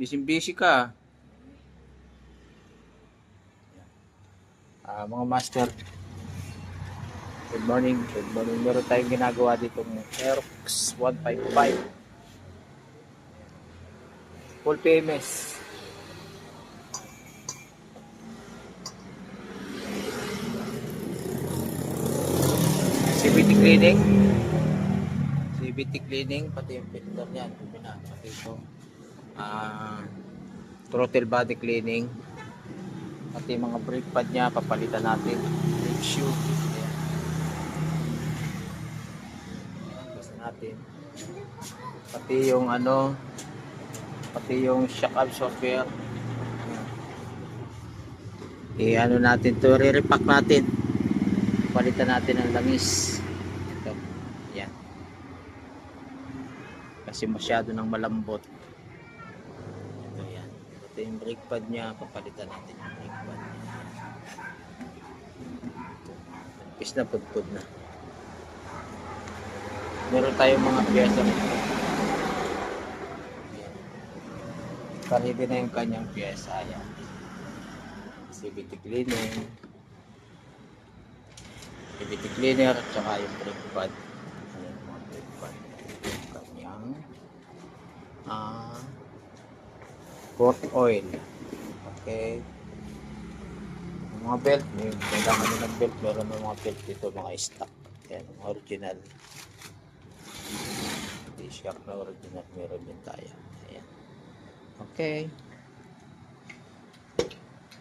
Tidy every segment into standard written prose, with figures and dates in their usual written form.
Busy ka. Mga master. Good morning. Good morning. Meron tayong ginagawa dito ng Aerox 155. Full PMS. CVT cleaning. CVT cleaning. Pati yung filter niyan. Pati ito. Throttle body cleaning. Pati mga brake pad niya. Papalitan natin. Brake shoe. Ayan. Basta natin. Pati yung pati yung shock absorber. Ano natin to, re-repack natin. Palitan natin ang langis. Ito. Yan. Kasi masyado nang malambot. Ito yan. Ito yung brake pad niya, papalitan natin yung brake pad niya. Pis na, pudpud na. Meron tayong mga piyesa nito. Karidi na yung kanyang piyesa. Yan. CVT cleaning. CVT cleaner at saka yung brake pad. Ayan mga brake pad. Yung kanyang port oil. Okay. Yung mga belt, may kailangan nyo ng belt. Meron ng mga belt dito, mga stock. Ayan, mga original. T-shirt na original. Meron din tayo. Ayan. Okay.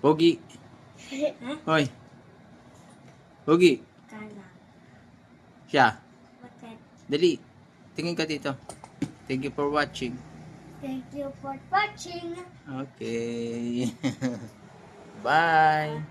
Pogi. Hoy. Pogi. Siya. Dali. Tingin ka dito. Thank you for watching. Thank you for watching. Okay. Bye.